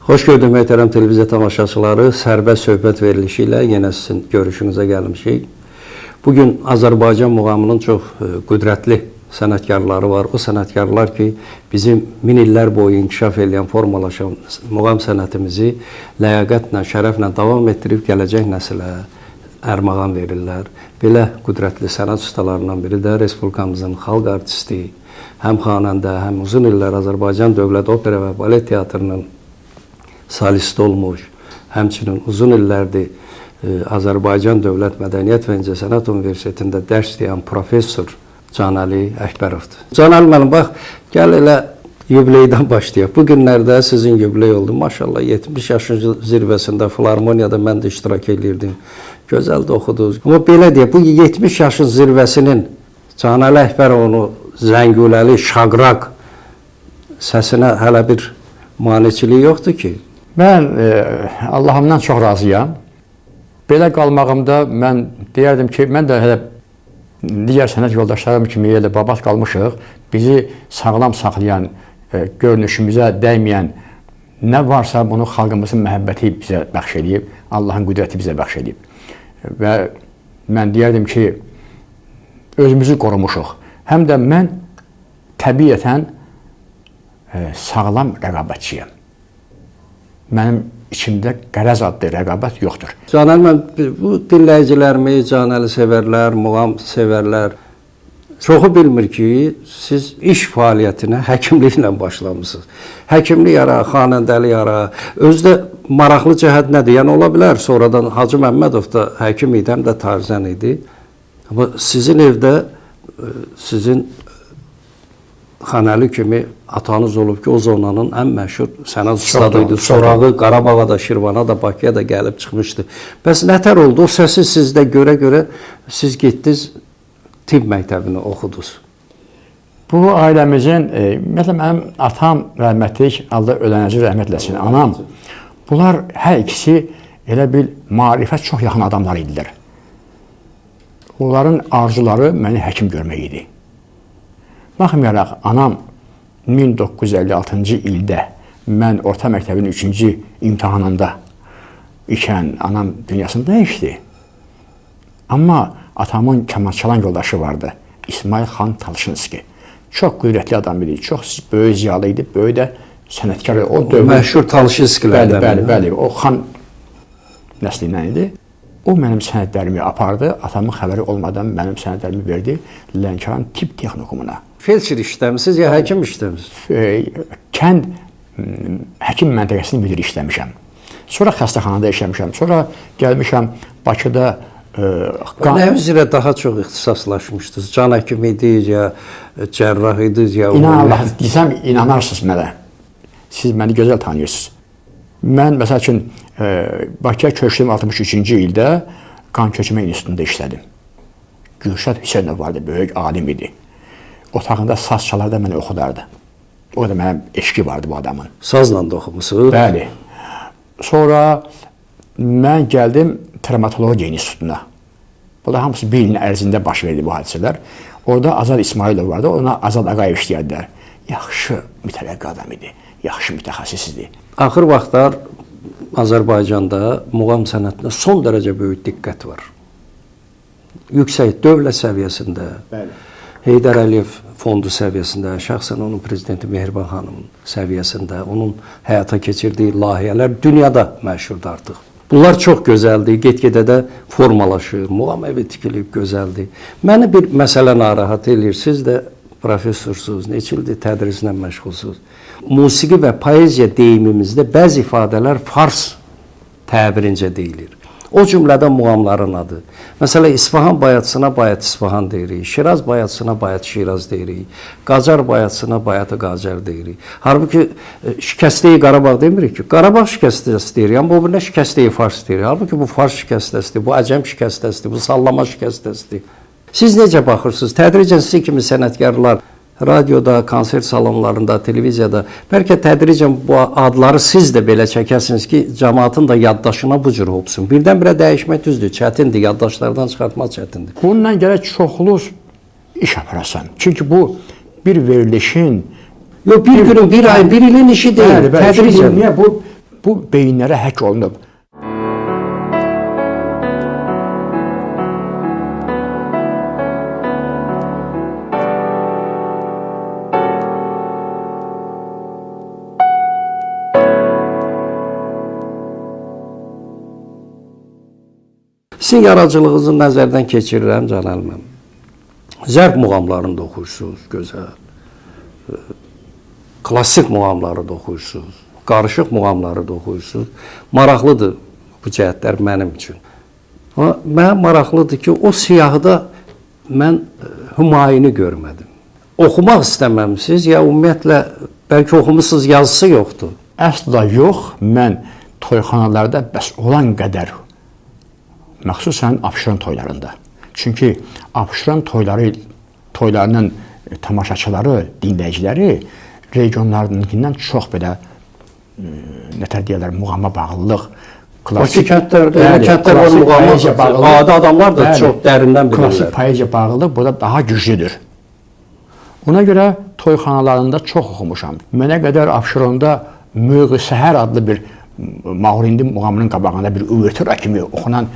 Xoş gördük möhtərəm televiziya tamaşaçıları. Sərbəst söhbət verilişi ilə yenə sizin görüşünüzə gəlmişik. Bugün Azərbaycan muğamının çox qüdrətli sənətkarları var. O sənətkarlar ki, bizim min illər boyu inkişaf edən, formalaşan muğam sənətimizi ləyaqətlə, şərəflə davam etdirib gələcək nəsilə ərmağan verirlər. Belə qüdrətli sənət ustalarından biri də Respublikamızın xalq artisti, həm xanəndə, həm uzun illər Azərbaycan Dövlət Opera və Balet Teatrının solisti olmuş, həmçinin uzun illərdir Azərbaycan Dövlət Mədəniyyət və İncəsənət Universitetində dərs deyən professor Canəli Əkbərovdur. Canəli müəllim, bax, gəl elə yubileydən başlayaq. Bu günlərdə sizin yubiley oldu. Maşallah, 70 yaşın zirvəsində Filarmoniyada mən də iştirak edirdim. Gözəl də oxudunuz. Amma belə deyək, bu 70 yaşın zirvəsinin Canəli Əkbərovunu zəngüləli, şaqraq səsinə hələ bir maneçiliyi yoxdur ki? Mən Allahımdan çox razıyam. Belə qalmağımda mən deyərdim ki, mən də hələ digər sənət yoldaşlarım kimi elə babat qalmışıq. Bizi sağlam saxlayan, görünüşümüzə dəyməyən nə varsa bunu xalqımızın məhəbbəti bizə bəxş edib, Allahın qüdrəti bizə bəxş edib. Və mən deyərdim ki, özümüzü qorumuşuq. Həm də mən təbiətən sağlam rəqabətçiyəm. Mənim içimdə qərəz adlı rəqabət yoxdur. Canəli müəllim, bu dinləyicilərimiz, Canəli sevərlər, muğam sevərlər çoxu bilmir ki, siz iş fəaliyyətinə həkimliklə başlamışsınız. Həkimlik yara, xanəndəlik yara, özdə maraqlı cəhət nədir? Yəni ola bilər, sonradan Hacı Məmmədov da həkim idi, həm də tarzən idi. Amma sizin evdə sizin Xanəli kimi atanız olub ki, o zonanın ən məşhur sənət ustadıydı. Sorağı Qarabağa da, Şirvana da, Bakıya da gəlib çıxmışdı. Bəs nətər oldu? O səsi sizdə görə siz getdiniz, tibb məktəbini oxudunuz. Bu ailəmizin, məsələn, mənim atam rəhmətlik, Allah ölənəcə rəhmət eləsin, anam, bunlar hər ikisi elə bil marifət çox yaxın adamlar idilər. Onların arzuları məni həkim görmək idi. Baxmayaraq, anam 1956-cı ildə mən orta məktəbin 3-cü imtahanında ikən anam dünyasını dəyişdi. Amma atamın kamançalan yoldaşı vardı, İsmail xan Talşinski. Çox qüdrətli adam idi, çox böyük ziyalı idi, böyük də sənətkar. O məşhur Talşinskilərdən. Bəli, o xan nəslindən idi. O mənim sənədlərimi apardı, atamın xəbəri olmadan mənim sənədlərimi verdi Lənkəran tibb texnikumuna. Felçer işləmisiniz ya həkim işləmisiniz? Kənd həkim məntəqəsinin müdiri işləmişəm. Sonra xəstəxanada işləmişəm. Sonra gəlmişəm Bakıda... Nə üzrə daha çox ixtisaslaşmışdınız? Can həkimi idiniz ya, cərrah idiniz ya? İnanallah, desəm, inanarsınız mənə. Siz məni gözəl tanıyırsınız. Mən, məsəl üçün, Bakıya köçdüm 63-cü ildə qan köçürmə institutunda işlədim. Gülşad Hüseynov vardı, böyük alim idi. Otağında saz çalarda məni oxudardı. O da mənim eşqi vardı bu adamın. Sazla da oxumusunuz? Bəli. Sonra mən gəldim travmatologiya institutuna. Bu da hamısı bir ilin ərzində baş verdi bu hadisələr. Orada Azad İsmailov vardı, ona Azad Ağayev işləyərdilər. Yaxşı mütələqqi adam idi, yaxşı mütəxəssis idi. Axır vaxtlar Azərbaycanda muğam sənətinə son dərəcə böyük diqqət var. Yüksək dövlət səviyyəsində, Heydər Əliyev fondu səviyyəsində, şəxsən onun prezidenti Mehriban xanımın səviyyəsində, onun həyata keçirdiyi layihələr dünyada məşhurdur artıq. Bunlar çox gözəldir, get-gedə də formalaşır, muğam evi tikilib gözəldir. Məni bir məsələ narahat edir, siz də professorsunuz, neçə ildir tədrislə məşğulsunuz. Musiqi və poeziya deyimimizdə bəzi ifadələr fars təbirincə deyilir. O cümlədən muğamların adı. Məsələn, İsfahan bayatçısına bayat İsfahan deyirik, Şiraz bayatçısına bayat Şiraz deyirik, Qacar bayatçısına bayatı Qacar deyirik. Halbuki şikəstəyi Qarabağ demirik ki, Qarabağ şikəstəsi deyirik, amma o birində şikəstəyi fars deyirik. Halbuki bu fars şikəstəsidir, bu əcəm şikəstəsidir, bu sallama şikəstəsidir. Siz necə baxırsınız? Tədricən sizin kimi sənətkarlar radioda, konsert salonlarında, televiziyada bəlkə tədricən bu adları siz də belə çəkəsiniz ki, cəmaatın da yaddaşına bu cür hopsun. Birdən-birə dəyişmək düzdür, çətindir, yaddaşlardan çıxartmaq çətindir. Bununla gərək çoxlu iş aparasan. Çünki bu bir verilişin... Yox, bir günün, bir ayın, bir ilin işi deyil, tədricən. Niyə? Bu beyinlərə həkk olunub. Sizin yaradıcılığınızı nəzərdən keçirirəm Can Əli. Zərb muğamlarını da oxuyursunuz, gözəl. Klassik muğamları da oxuyursunuz, qarışıq muğamları da oxuyursunuz. Maraqlıdır bu cəhətlər mənim üçün. Amma mənə maraqlıdır ki, o siyahıda mən Hümayunu görmədim. Oxumaq istəməmisiniz, ya ümumiyyətlə bəlkə oxumusunuz, yazısı yoxdur. Əsla yox, mən toyxanalarda bəs olan qədər, məxsusən Abşeron toylarında. Çünki Abşeron toylarının tamaşaçıları, dinləyiciləri regionlarınkindən çox belə nətər deyirlər, muğama bağlılıq, Bakı kəndlər var, muğama, adi adamlar da çox dərindən bilirlər. Klasik poeziya bağlılıq burada daha güclüdür. Ona görə toyxanalarında çox oxumuşam. Mənə qədər Abşeronda Möğü Səhər adlı bir Mahurindi muğamının qabağında bir üvertüra kimi oxunan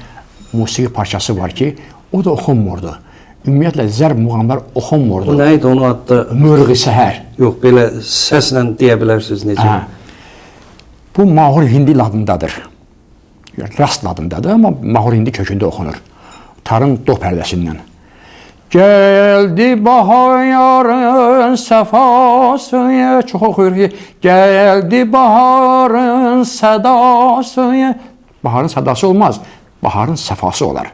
musiqi parçası var ki, o da oxunmurdu. Ümumiyyətlə, zərb muğamlar oxunmurdu. Bu nə idi onun adda? Möğü Səhər. Yox, belə səslə deyə bilərsiniz necə? Bu Mahur Hindi adındadır. Rast adındadır, amma Mahur Hindi kökündə oxunur. Tarın do pərdəsindən. Gəldi baharın səfası, çox oxuyur ki, gəldi baharın sədası. Baharın sədası olmaz, baharın səfası olar.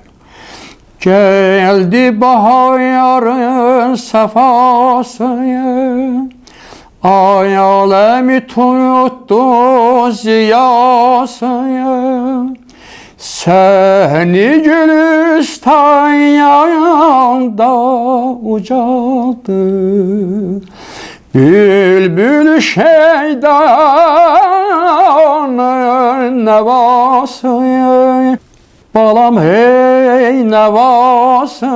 Gəldi baharın səfası, ay aləmi tutdu ziyası. Səni Gülüstan yanında ucaldı, bülbül şeydanın nəvası. Balam hey nəvası,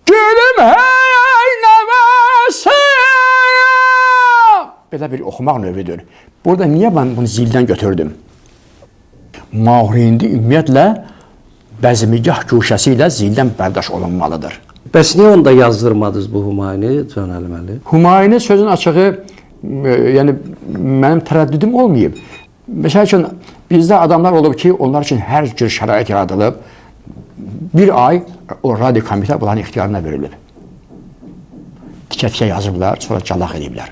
gülüm hey nəvası. Belə bir oxumaq növüdür. Burada niyə mən bunu zildən götürdüm? Mahurindi ümumiyyətlə bəzmigah guşəsi ilə zildən bərdaş olunmalıdır. Bəs niyə onda yazdırmadınız bu Hümayunu, Can Əli? Hümayunu sözün açığı, yəni mənim tərəddüdüm olmayıb. Məsəl üçün, bizdə adamlar olub ki, onlar üçün hər cür şərait yaradılıb, bir ay o radio komitə bunların ixtiyarına verilib. Tikə-tikə yazıblar, sonra calaq ediblər.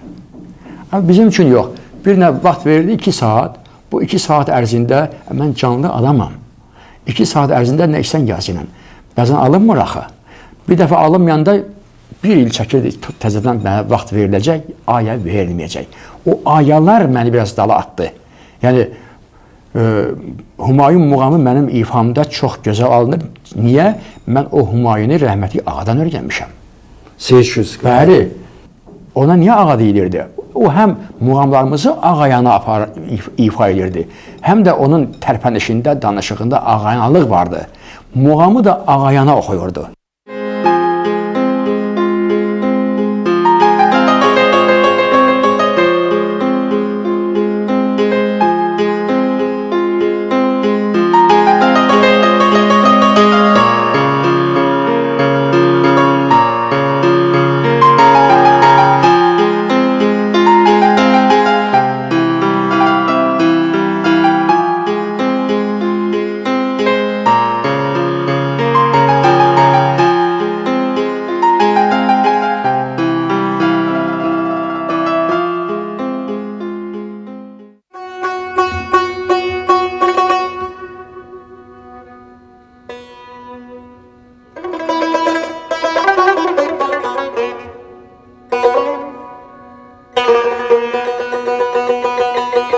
Amma bizim üçün yox. Bir nə vaxt verildi, 2 saat. Bu 2 saat ərzində mən canlı adamam. 2 saat ərzində nə işsən yazıyla. Bəzən alınmır axı. Bir dəfə alınmayanda 1 il çəkirdi, təzədən mənə vaxt veriləcək, aya verilməyəcək. O ayalar məni biraz dala atdı. Yəni, Hümayun muğamı mənim ifamda çox gözəl alınır. Niyə? Mən o Hümayunu rəhmətli ağadan öyrənmişəm. Seçiz. Bəli. Ona niyə ağa deyilirdi? O həm muğamlarımızı ağayana ifa edirdi, həm də onun tərpənişində, danışığında ağayanalıq vardı. Muğamı da ağayana oxuyurdu.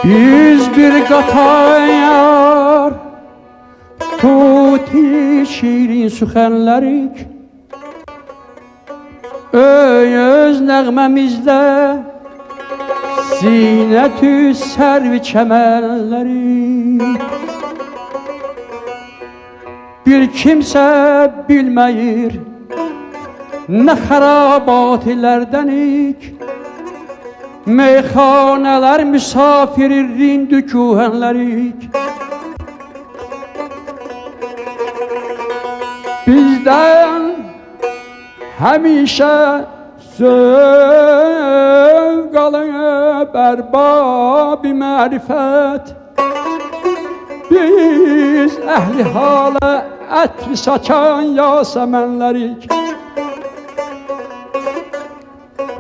Yüz bir qatayar tuti şirin süxənlərik, öz nəğməmizdə zinətü sərvi çəmənlərik. Bir kimsə bilməyir nə xərabat ilərdənik, meyxaneler misafirin dükühenlerik. Bizden hemişe zevk alıp erbab-ı marifet. Biz ehli hale etri saçan yasemenlerik.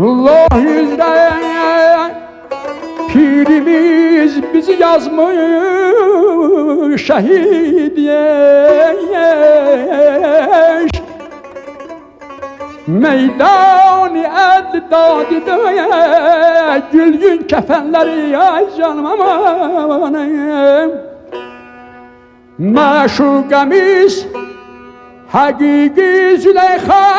Allah üzere pirimiz bizi yazmış şehit yeş. Meydan-ı edl dadide gülgün kefenleri ay canım amanım. Maşukemiz hakiki Züleyha.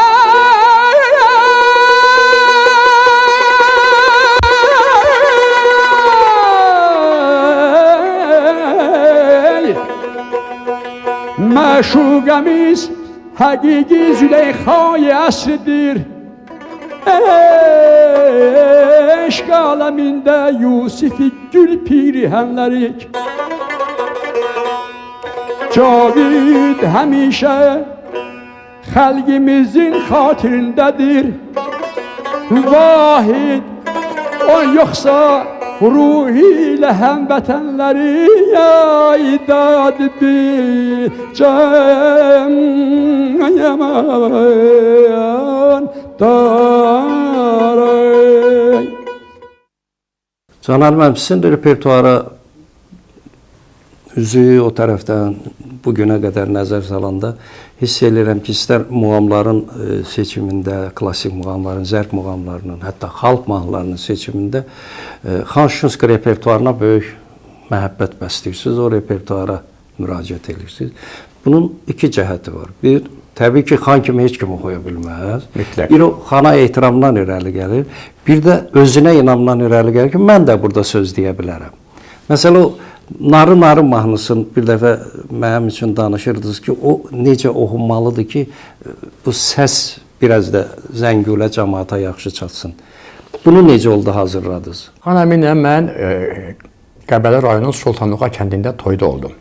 Maşukemiz hakiki Züleyha-i asridir. Eşk aleminde Yusuf-i Gül pirihenlerik. Cavid hemişe halkimizin hatirindedir. Vahid o yoksa ruhiyle hemvatenleri idad bir can yaman daray. Canan müəllim, sizin repertuara üzü o tərəfdən bugüne kadar nəzər salanda hiss edirəm ki, istər muğamların seçimində, klasik muğamların, zərb muğamlarının, hətta xalq mahnılarının seçimində Xan Şuşinski repertuarına böyük məhəbbət bəsləyirsiniz, o repertuara müraciət edirsiniz. Bunun iki cəhəti var. Bir, təbii ki, xan kimi heç kim oxuya bilməz. Mütləq. Bir, o xana ehtiramdan irəli gəlir. Bir də özünə inamdan irəli gəlir ki, mən də burada söz deyə bilərəm. Məsələn, o Narı mahnısını bir dəfə mənim üçün danışırdınız ki, o necə oxunmalıdır ki, bu səs biraz da Zəngülə cəmaata yaxşı çatsın. Bunu necə oldu hazırladınız? Xan əminlə mən Qəbələ rayonunun Sultanlığa kəndində toyda oldum.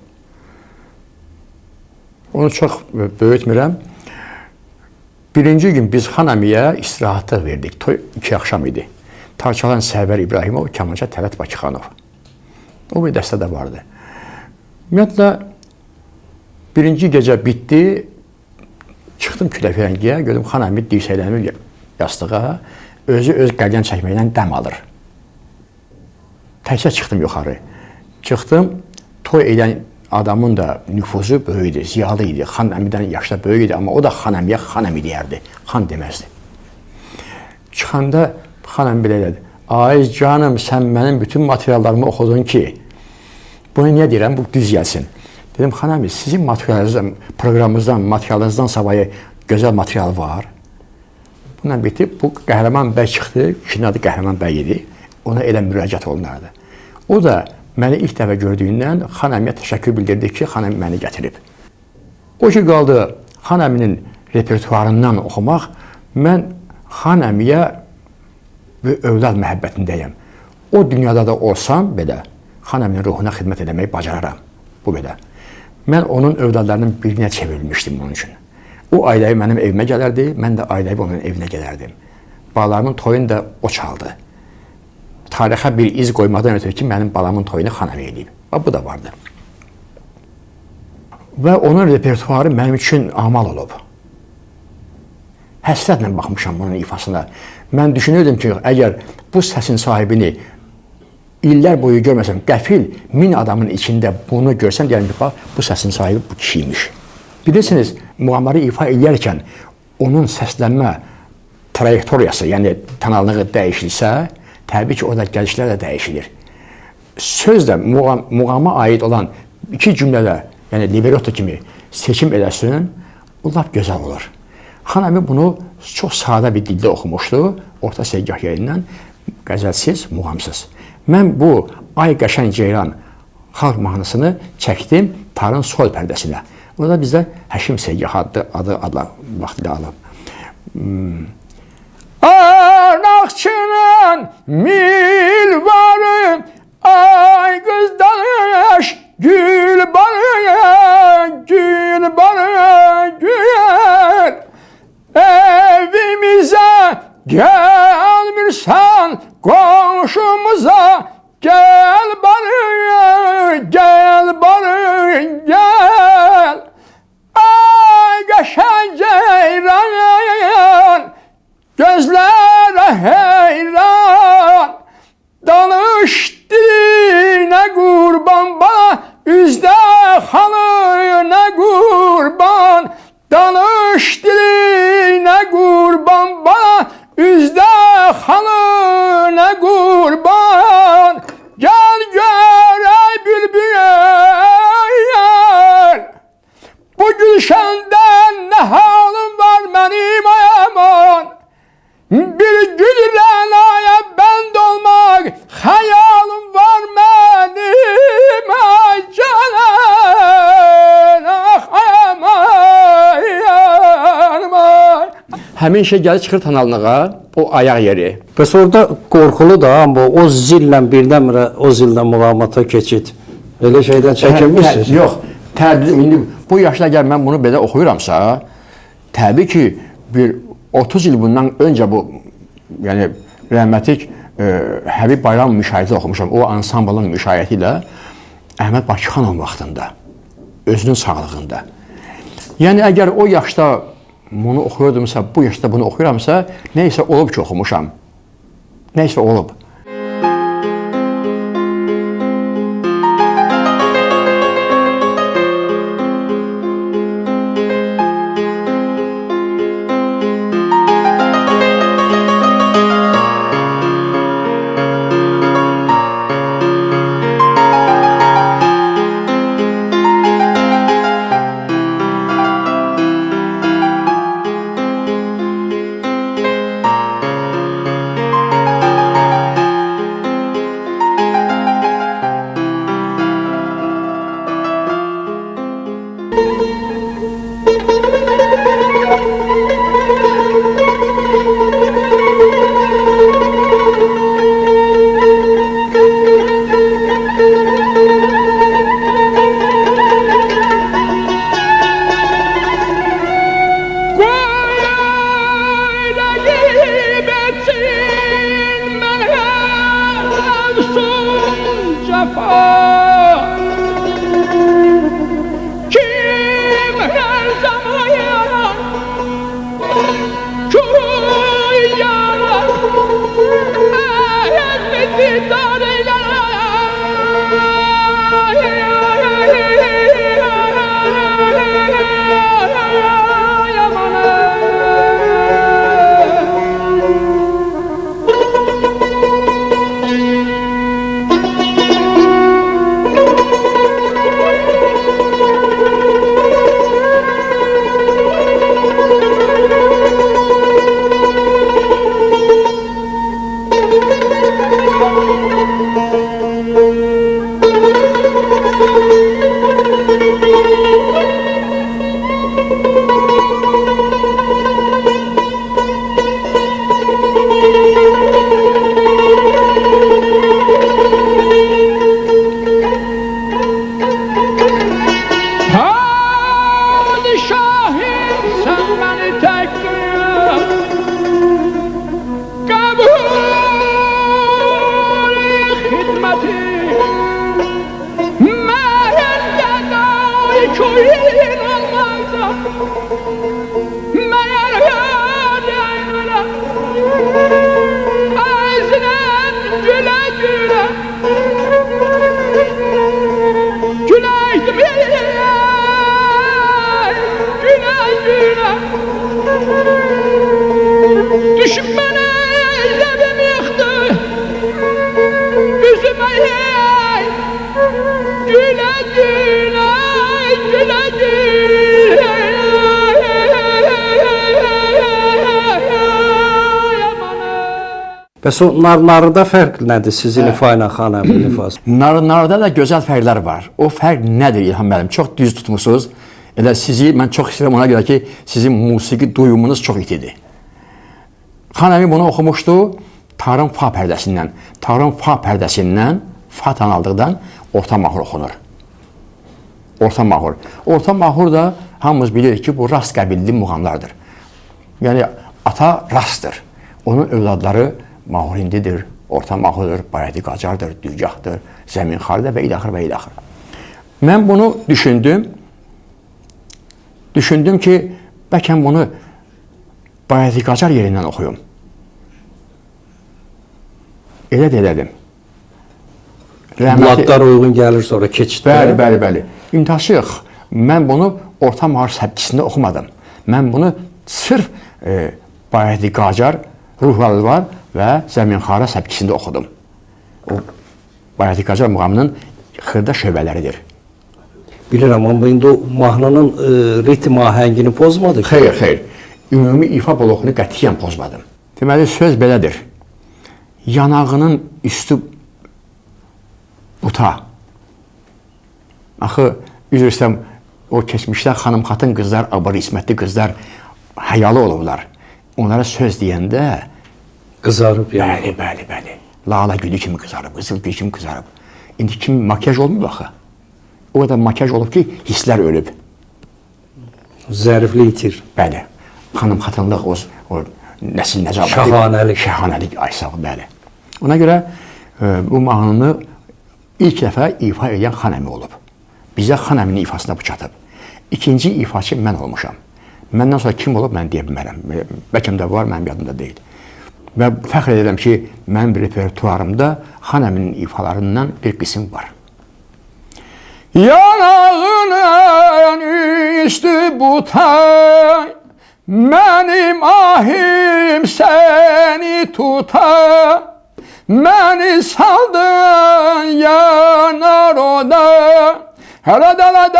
Onu çox böyütmürəm. Birinci gün biz Xan əmiyə istirahata verdik. Toy 2 axşam idi. Tarçalan Səhvər İbrahimov, kamança Tələt Bakıxanov. O bir dəstə də vardı. Ümumiyyətlə, birinci gecə bitdi, çıxdım Küləkfərəngiyə, gördüm Xan əmi dirsəklənir yastığa, özü öz qəlyan çəkməklə dəm alır. Təkcə çıxdım yuxarı. Çıxdım, toy edən adamın da nüfuzu böyük idi, ziyalı idi, Xan əmidən yaşda böyük idi, amma o da Xan əmiyə Xan əmi deyərdi, Xan deməzdi. Çıxanda Xan əmi belə dedi, ay canım, sən mənim bütün materiallarımı oxudun ki, bunu niyə deyirəm, bu düz gəlsin. Dedim, Xan əmi, sizin proqramınızdan, materialınızdan savayı gözəl material var. Bundan bitib, bu Qəhrəman bəy çıxdı, kişinin adı Qəhrəman bəy idi, ona elə müraciət olunardı. O da məni ilk dəfə gördüyündən Xan əmiyə təşəkkür bildirdi ki, Xan əmi məni gətirib. O ki, qaldı Xan əminin repertuarından oxumaq, mən Xan əmiyə və övlad məhəbbətindəyəm. O dünyada da olsam belə, Xan əminin ruhuna xidmət edəməyi bacararam. Bu belə. Mən onun övladlarının birinə çevrilmişdim onun üçün. O ailəyi mənim evimə gələrdi, mən də ailəyi onun evinə gələrdim. Balamın toyunu da o çaldı. Tarixə bir iz qoymadan ötürü ki, mənim balamın toyunu Xan əmi edib. Bu da vardı. Və onun repertuarı mənim üçün amal olub. Həsrətlə baxmışam bunun ifasına. Mən düşünürdüm ki, əgər bu səsin sahibini illər boyu görməsəm, qəfil 1000 adamın içində bunu görsəm, deyərəm ki, bu səsin sahibi bu kişiymiş. Bilirsiniz, muğamları ifa edərkən onun səslənmə trayektoriyası, yəni tonallığı dəyişilsə, təbii ki, orada gəlişlər də dəyişilir. Söz də muğama aid olan 2 cümlədə, yəni libretto kimi seçim edəsin, o lap gözəl olur. Xan əmi bunu çox sadə bir dildə oxumuşdu, orta səygah yerindən, qəzəlsiz, muğamsız. Mən bu Ay Qəşəng Ceyran xalq mahnısını çəkdim tarın sol pərdəsinə. Orada bizdə Həşim Seygah adı vaxtilə alıb. Ana Bağçının milvarı, ay kız danış, gül barı, gül barı, gül. Evimize gelmirsen, komşumuza gel barı, gel barı, gel. Ay qəşəng ceyran, gözlərə heyran, danış dilinə qurban bana, üzdə xalına qurban, danış dilinə qurban bana, üzdə xalına qurban. Gel görey bülbül, bu gülşəndən nə halım var mənim ay aman. Bir gül rənaya bənd olmaq xəyalım var mənim ay canım. Ah ay aman ay. Həmin şey gəlir çıxır tanallığa, o ayaq yeri. Bəs orada qorxulu da, amma o zillə birdən-birə o zillə muğamata keçid. Elə şeydən çəkinmirsiniz? Yox, təbii indi bu yaşda gəl mən bunu belə oxuyuramsa, təbii ki bir 30 il bundan öncə bu, yəni rəhmətlik Həbib Bayram müşayiəti oxumuşam. O ansamblın müşayiəti ilə Əhməd Bakıxanov vaxtında, özünün sağlığında. Yəni əgər o yaşda bunu oxuyordumsa, bu yaşda bunu oxuyuramsa, neysə olub ki oxumuşam. Neysə olub. Bəs o narlarda fərq nədir sizin ifa ilə xanəmin ifası? Narlarda da gözəl fərqlər var. O fərq nədir İlham müəllim? Çox düz tutmusunuz. Elə sizi mən çox istəyirəm ona görə ki, sizin musiqi duyumunuz çox itidir. Xanəmi bunu oxumuşdu. tarın fa pərdəsindən fatan aldıqdan orta mahur oxunur. Orta mahur. Orta mahur da hamımız bilirik ki, bu rast qəbilli muğamlardır. Yəni, ata rastdır. Onun övladları mahurindidir, orta mahurdur, bayati qacardır, düzgahdır, zəminxardır və ilaxır və ilaxır. Mən bunu düşündüm. Düşündüm ki, bəlkə bunu bayati qacar yerindən oxuyum. Elə də elədim. Ladlar uyğun gəlir, sonra keçid. Bəli. İmtihası yox. Mən bunu orta mahur səbkisində oxumadım. Mən bunu sırf bayati qacar, ruhları var və zəminxara səbkisində oxudum. O bayati qacar muğamının xırda şöbələridir. Bilirəm, amma indi o mahnının ritm ahəngini pozmadı ki. Xeyr. Ümumi ifa bloğunu qətiyyən pozmadım. Deməli, söz belədir. Yanağının üstü buta. Axı, üzr istəyirəm, o keçmişdə xanım xatın qızlar, abar ismətli qızlar həyalı olublar. Onlara söz deyəndə Qızarıb yəni. Bəli. Lala gülü kimi qızarıb, qızıl gül kimi qızarıb. İndi kimi makyaj olmuyor axı. O qədər makyaj olub ki, hisslər ölüb. Zəriflik itir. Bəli. Xanım xatınlıq, o nəsil nəcabəti. Şəhanəlik, ay sağ ol, bəli. Ona görə bu mahnını ilk dəfə ifa edən xanəmi olub. Bizə xanəminin ifasına bu çatıb. İkinci ifaçı mən olmuşam. Məndən sonra kim olub, mən deyə bilmərəm. Bəlkə də var, mənim yadımda deyil. Və fəxr edirəm ki, mənim repertuarımda xanəminin ifalarından bir qism var. Yanağının üstü butay, mənim ahim səni tutar, məni saldın yanar oda, hələ dala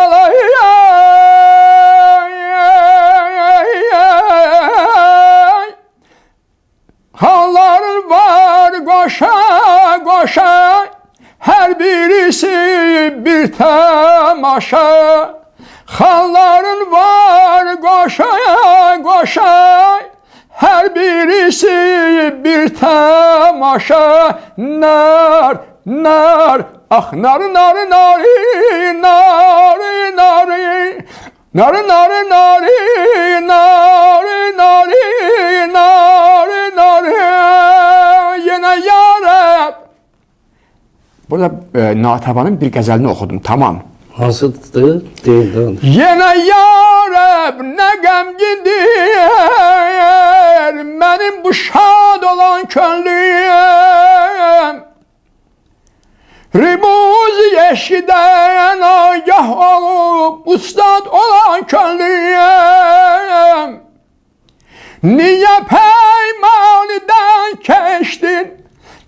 halların var qoşa, hər birisi bir tamaşa. Halların var qoşa, hər birisi bir tamaşa. Nar, ah nar, yenə yarab. Burada Natavanın bir qəzəlini oxudum, tamam. Hansıdır? Deyil. Yenə yarab nə qəm gidir, mənim bu şad olan könlüm. Rimuz yeşidən agah olub, ustad olan könlüm. Niyə peymaniden keçdin,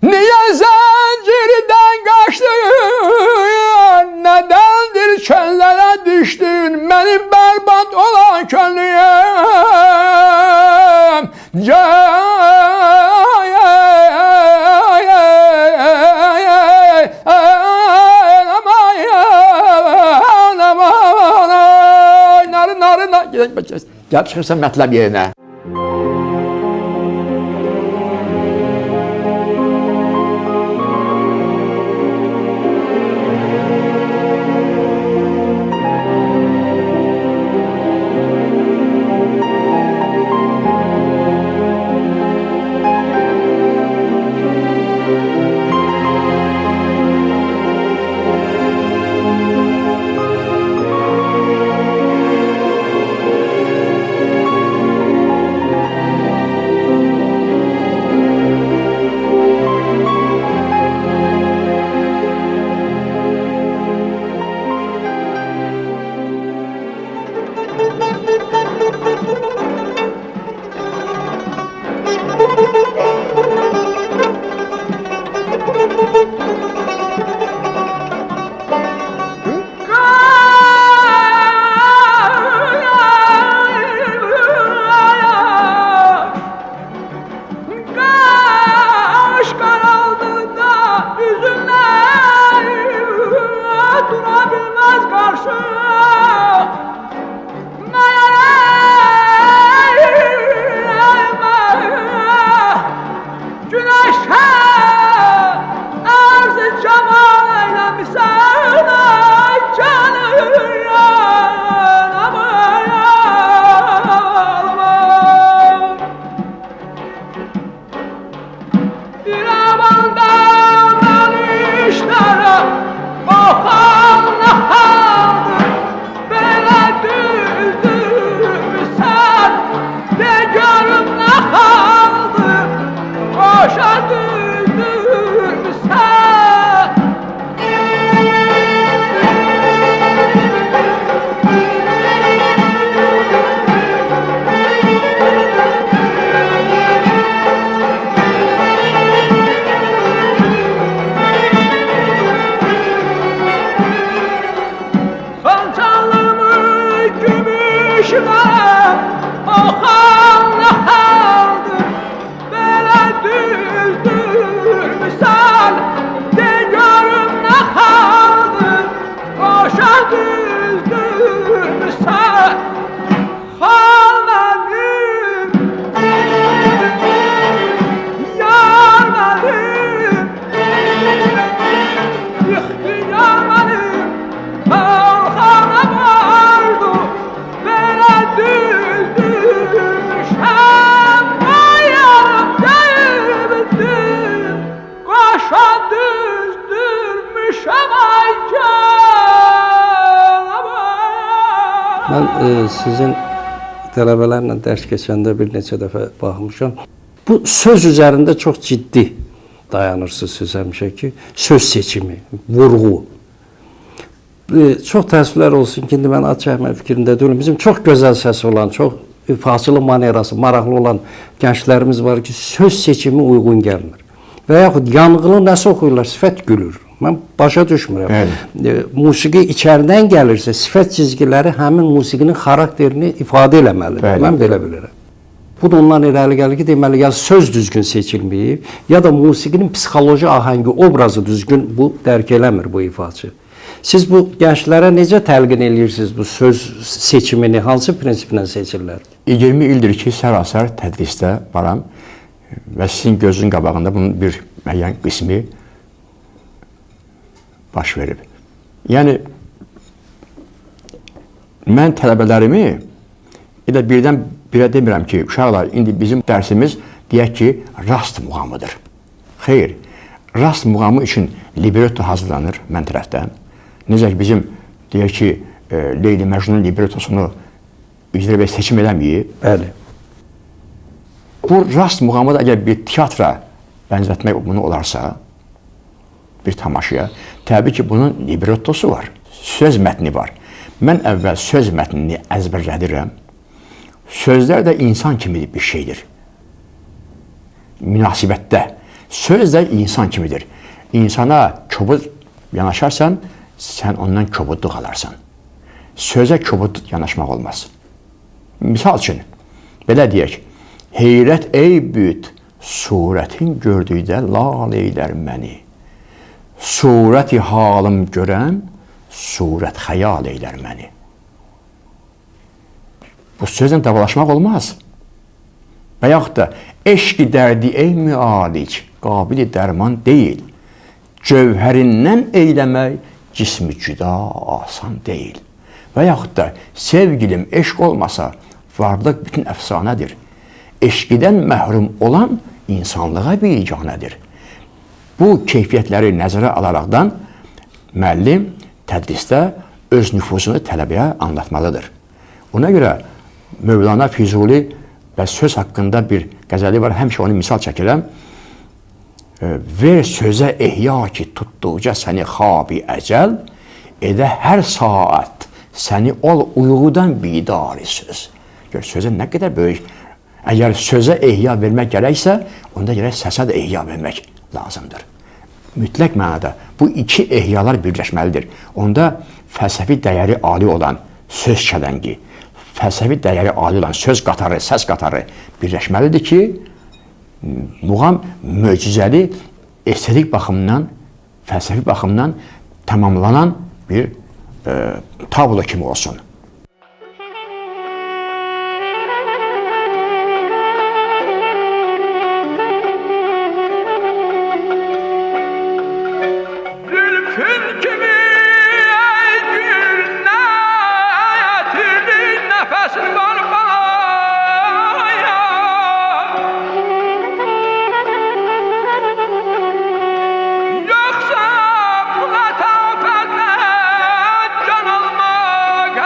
niyə zəncirdən qaçdın, nədəndir çöllərə düşdün, mənim bərbad olan könlüm. Gəl çıxırsan mətləb yerinə. Mən sizin tələbələrlə dərs keçəndə bir neçə dəfə baxmışam. Bu söz üzərində çox ciddi dayanırsınız siz həmişə ki, söz seçimi, vurğu. Çox təəssüflər olsun ki, indi mən Ad Əhməd fikrində deyiləm. Bizim çox gözəl səsi olan, çox fasılı manerası, maraqlı olan gənclərimiz var ki, söz seçimi uyğun gəlmir. Və yaxud yanğılı nəsə oxuyurlar, sifət gülür. Mən başa düşmürəm. Musiqi içəridən gəlirsə, sifət cizgiləri həmin musiqinin xarakterini ifadə eləməlidir. Mən belə bilirəm. Bu da ondan irəli gəlir ki, deməli, ya söz düzgün seçilməyib, ya da musiqinin psixoloji ahəngi, obrazı düzgün bu dərk eləmir bu ifaçı. Siz bu gənclərə necə təlqin edirsiniz bu söz seçimini, hansı prinsiplə seçirlər? 20 ildir ki, sərasər tədrisdə varam və sizin gözün qabağında bunun bir müəyyən qismi baş verib. Yəni, mən tələbələrimi elə birdən birə demirəm ki, uşaqlar, indi bizim dərsimiz deyək ki, rast muğamıdır. Xeyr, rast muğamı üçün libretto hazırlanır mən tərəfdən. Necə ki, bizim deyək ki, Leyli Məcnun librettosunu üzrə və seçim eləməyib. Bəli. Bu rast muğamı da əgər bir teatra bənzətmək bunu olarsa, bir tamaşaya, təbii ki, bunun librettosu var, söz mətni var. Mən əvvəl söz mətnini əzbərlədirəm. Sözlər də insan kimi bir şeydir. Münasibətdə. Söz də insan kimidir. İnsana kobud yanaşarsan, sən ondan kobudluq alarsan. Sözə kobud yanaşmaq olmaz. Misal üçün, belə deyək, heyrət ey büt, surətin gördükdə lal eylər məni. Surəti halım görəm, surət xəyal eylər məni. Bu sözlə davalaşmaq olmaz. Və yaxud da, eşq-i dərdi ey müalic, qabili dərman deyil. Cövhərindən eyləmək, cismi cüda asan deyil. Və yaxud da, sevgilim eşq olmasa, varlıq bütün əfsanədir. Eşqidən məhrum olan insanlığa biganədir. Bu keyfiyyətləri nəzərə alaraqdan müəllim tədrisdə öz nüfuzunu tələbəyə anlatmalıdır. Ona görə Mövlana Füzuli və söz haqqında bir qəzəli var, həmişə onu misal çəkirəm. Ver sözə ehya ki, tutduqca səni xabi əcəl, edə hər saat səni ol uyğudan bidari söz. Gör, sözə nə qədər böyük. Əgər sözə ehya vermək gərəksə, onda gərək səsə də ehya vermək lazımdır. Mütləq mənada bu iki ehyalar birləşməlidir. Onda fəlsəfi dəyəri ali olan söz kələngi, fəlsəfi dəyəri ali olan söz qatarı, səs qatarı birləşməlidir ki, muğam möcüzəli, estetik baxımdan, fəlsəfi baxımdan tamamlanan bir tablo kimi olsun. Yoksa buna tafetler can almak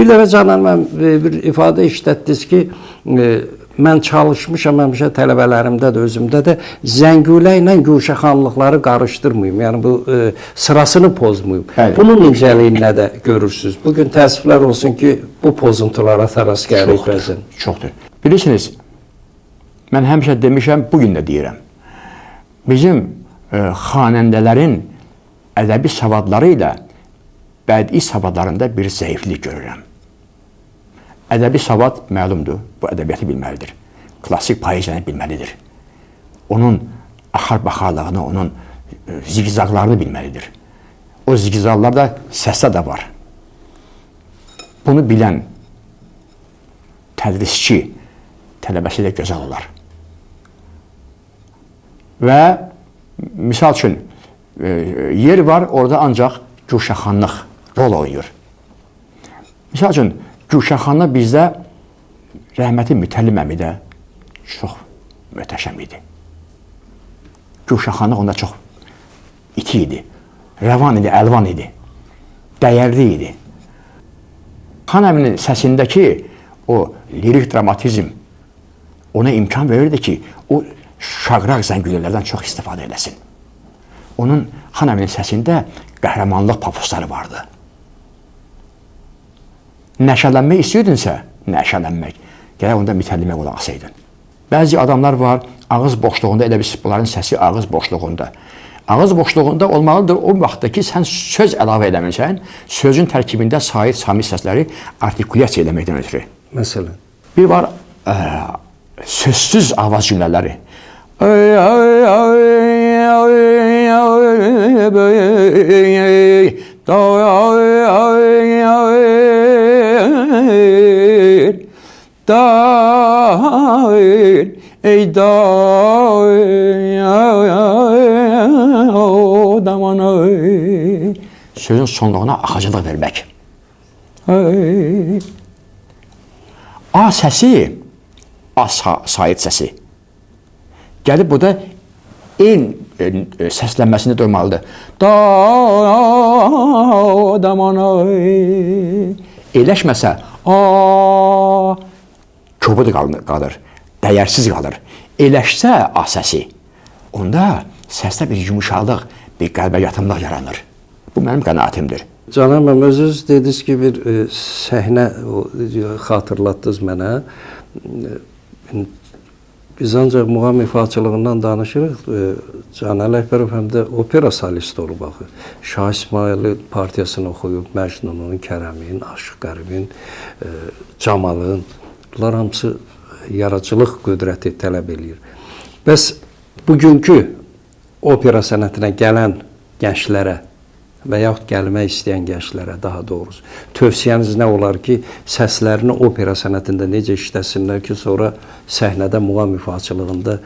Bir dəfə Canan mən bir ifadə işlətdiniz ki, mən çalışmışam həmişə tələbələrimdə də, özümdə də Zəngulə ilə Güşəxanlıqları qarışdırmayım. Yəni bu sırasını pozmayım. Bəli. Bunun incəliyini nə də görürsünüz? Bugün təəssüflər olsun ki, bu pozuntulara təras gəlir bəzən. Çoxdur. Bilirsiniz, mən həmişə demişəm, bugün də deyirəm. Bizim xanəndələrin ədəbi savadları ilə bədii savadlarında bir zəiflik görürəm. Ədəbi savad məlumdur, bu ədəbiyyatı bilməlidir. Klassik poeziyanı bilməlidir. Onun axar-baxarlığını, onun zigzaqlarını bilməlidir. O zigzaqlar da səsdə də var. Bunu bilən tədrisçi tələbəsi də gözəl olar. Və misal üçün yer var, orada ancaq Güşəxanlıq rol oynayır. Misal üçün Güşəxanlıq bizdə rəhməti Mütəllim əmi də çox möhtəşəm idi. Güşəxanlıq onda çox iti idi, rəvan idi, əlvan idi, dəyərli idi. Xan əminin səsindəki o lirik dramatizm ona imkan verirdi ki, o şaqraq zəngülələrdən çox istifadə eləsin. Onun Xan əminin səsində qəhrəmanlıq pafosları vardı. Nəşələnmək istəyirdinsə, nəşələnmək, gələk onda Mütəllimə qulaq asaydın. Bəzi adamlar var, ağız boşluğunda, elə bir bunların səsi ağız boşluğunda. Ağız boşluğunda olmalıdır o vaxtda ki, sən söz əlavə eləmirsən, sözün tərkibində sair samit səsləri artikulyasiya eləməkdən ötürü. Məsələn. Bir var, sözsüz avaz cümlələri. Ey sözün sonluğuna axacılıq vermək. A səsi, A sait səsi. Gəlib bu da en səslənməsində durmalıdır. Eləşməsə, köbud qalır, dəyərsiz qalır. Eləşsə A səsi, onda səsdə bir yumuşaqlıq, bir qəlbə yatımlıq yaranır. Bu mənim qənaətimdir. Canan mənim, özünüz dediniz ki, bir səhnə xatırlatdınız mənə. Biz ancaq muğam ifaçılığından danışırıq. Can Ələkbərov həm də opera solisti olub axı. Şah İsmailin partiyasını oxuyub, Məcnunun, Kərəmin, Aşıq Qəribin, Camalın. Bunlar hamısı yaradıcılıq qüdrəti tələb eləyir. Bəs bugünkü opera sənətinə gələn gənclərə və yaxud gəlmək istəyən gənclərə daha doğrusu tövsiyəniz nə olar ki, səslərini opera sənətində necə işləsinlər ki, sonra səhnədə muğam ifaçılığında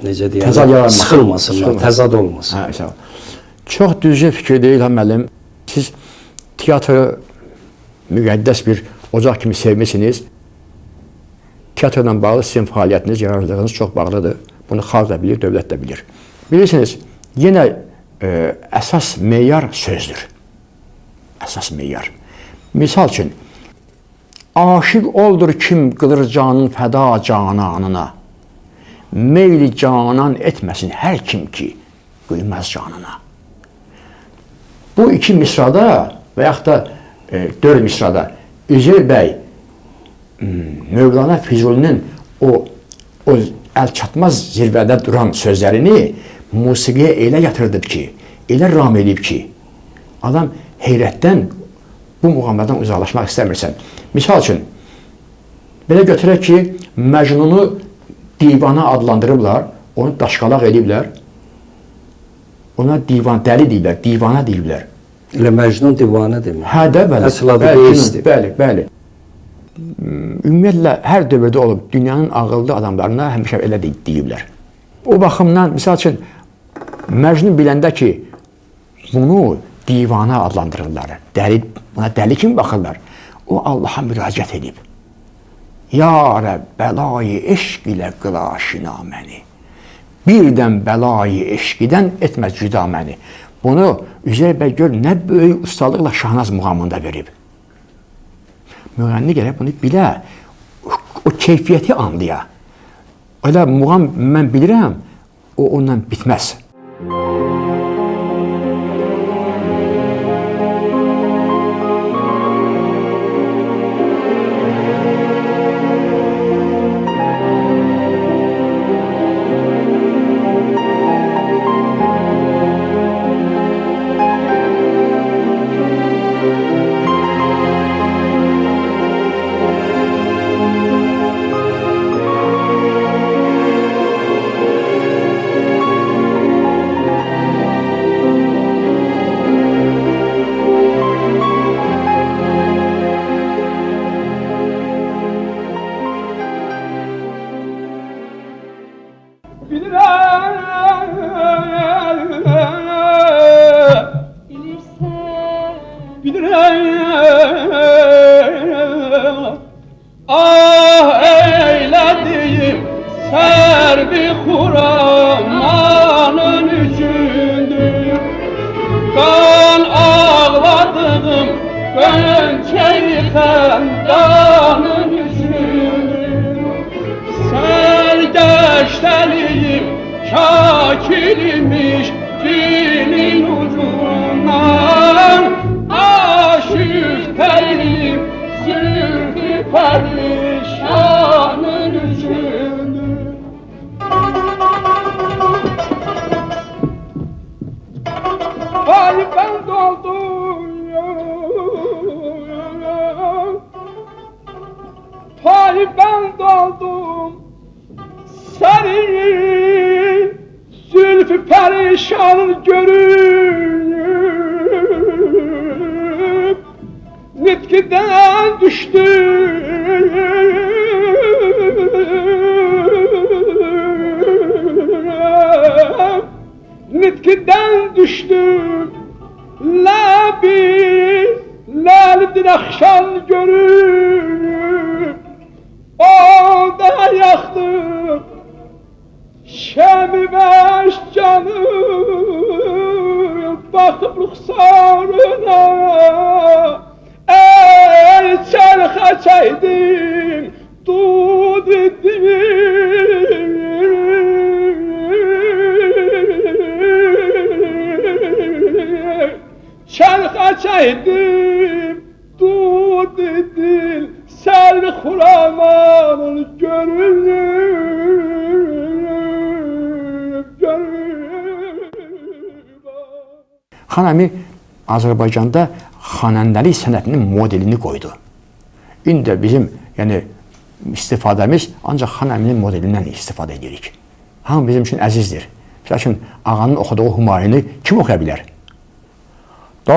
necə deyirlər, sıxılmasınlar, təzad olmasın. Çox düzgün fikir deyil, müəllim. Siz teatrı müqəddəs bir ocaq kimi sevmişsiniz. Teatrla bağlı sizin fəaliyyətiniz, yararlılığınız çox bağlıdır. Bunu xalq da bilir, dövlət də bilir. Bilirsiniz, yenə əsas meyar sözdür. Əsas meyar. Misal üçün, aşiq oldur kim qılır canın fəda cananına. Meyli canan etməsin hər kim ki qıymaz canına. Bu iki misrada və yaxud da 4 misrada Üzeyir bəy Mövlana Füzulinin o əlçatmaz zirvədə duran sözlərini musiqiyə elə yatırdıb ki, elə ram edib ki, adam heyrətdən bu muğamlardan uzaqlaşmaq istəmirsən. Misal üçün, belə götürək ki, Məcnunu divana adlandırıblar, onu daşqalaq ediblər, ona divan, dəli deyiblər, divana deyiblər. Elə Məcnun divanə demir. Hə də, bəli. Əsl adı deyildir. Bəli, bəli. Ümumiyyətlə, hər dövrdə olub, dünyanın ağıllı adamlarına həmişə elə deyiblər. O baxımdan, misal üçün, Məcnun biləndə ki, bunu divana adlandırırlar, buna dəli kimi baxırlar, o Allaha müraciət edib. Ya Rəbb, bəlayı eşq ilə qıla aşina məni, birdən bəlayı eşqidən etmə cüda məni. Bunu Üzeyir bəy gör, nə böyük ustalıqla Şahnaz muğamında verib. müğənni gərək bunu bilə, o keyfiyyəti anlaya. Elə muğam mən bilirəm, o ondan bitməz. Ah eylediğim serbi Kur'an'ın üçündür. Kan ağladığım gönçeyi fendanın üçündür. Sergeçteliyim şakirmiş dilin ucundan. Aşıkteliyim zülfü perişanın üçündür. Ay ben doldum, ay ben doldum, senin zülfü perişan görüp nitkiden düştüm. Nitkiden düştüm. Lal akşam görüp orada yaktım şemi beş canım, bakıp ruhsarına ey çarxa çaydım dud etdim. Çarxa çaydım dud etdim, selvi Kur'an'ın görünüp. Xan Əmi Azərbaycanda xanəndəlik sənətinin modelini qoydu. İndi də bizim istifadəmiz ancaq Xan Əminin modelindən istifadə edirik. Hamı bizim üçün əzizdir. Məsəl üçün, ağanın oxuduğu Humayunu kim oxuya bilər? Ay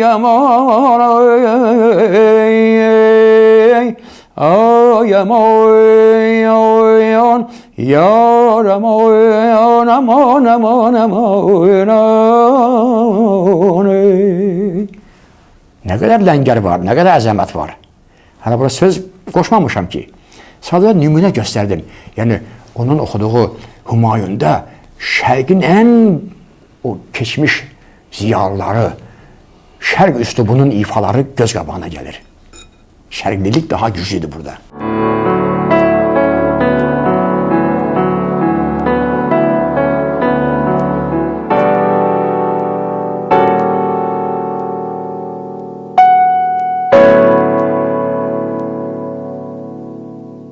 aman ay aman yar aman aman aman aman. Nə qədər ləngər var, nə qədər əzəmət var. Hələ bura söz qoşmamışam ki, sadəcə nümunə göstərdim. Yəni, onun oxuduğu Humayunda şərqin ən o keçmiş ziyalıları, şərq üslubunun ifaları göz qabağına gəlir. Şərqlilik daha güclüdür burada.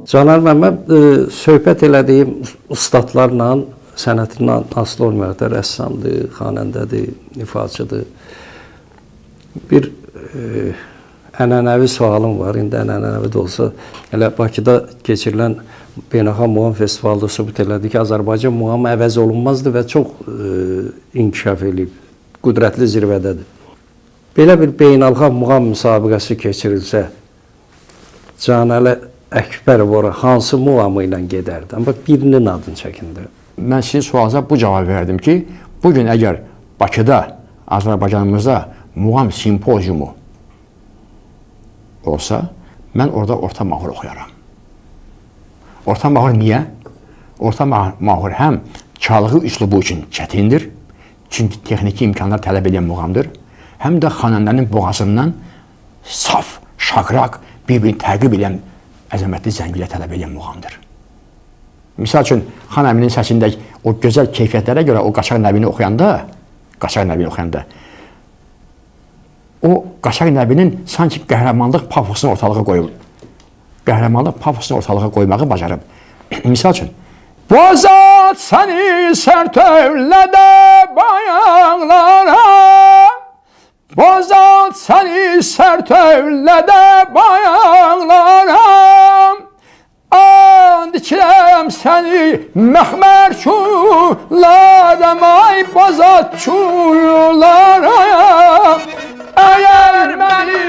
Canar Məmməd söhbət elədiyim ustadlarla sənətindən asılı olmayaraq rəssamdır, xanəndədir, ifaçıdır. Bir ənənəvi sualım var, indi ənənəvi də olsa, elə Bakıda keçirilən Beynəlxalq Muğam Festivalında sübut elədi ki, Azərbaycan muğamı əvəz olunmazdır və çox inkişaf edib, qüdrətli zirvədədir. Belə bir beynəlxalq muğam müsabiqəsi keçirilsə, Canəli Əkbərov ora hansı muğamı ilə gedərdi? Amma birinin adını çəkindi. Mən sizin sualınıza bu cavab verdim ki, bugün əgər Bakıda, Azərbaycanımızda muğam simpoziumu olsa, mən orada orta mahur oxuyaram. Orta mahur niyə? Orta mahur həm çalğı üslubu üçün çətindir, çünki texniki imkanlar tələb edən muğamdır, həm də xanəndənin boğazından saf, şaqraq, bir-birini təqib edən əzəmətli zəngilə tələb edən muğamdır. Misal üçün, Xan Əminin səsində o gözəl keyfiyyətlərə görə o Qaçaq Nəbini oxuyanda, o Qaçaq Nəbinin sanki qəhrəmanlıq pafosunu ortalığa qoyub, qəhrəmanlıq pafosunu ortalığa qoymağı bacarıb. Misal üçün, Bozat səni sərtövlədə bayaqlara, Bozat səni sərtövlədə bayaqlara, and içirəm səni məxmər çullara, ay Bozat çullara, əgər məni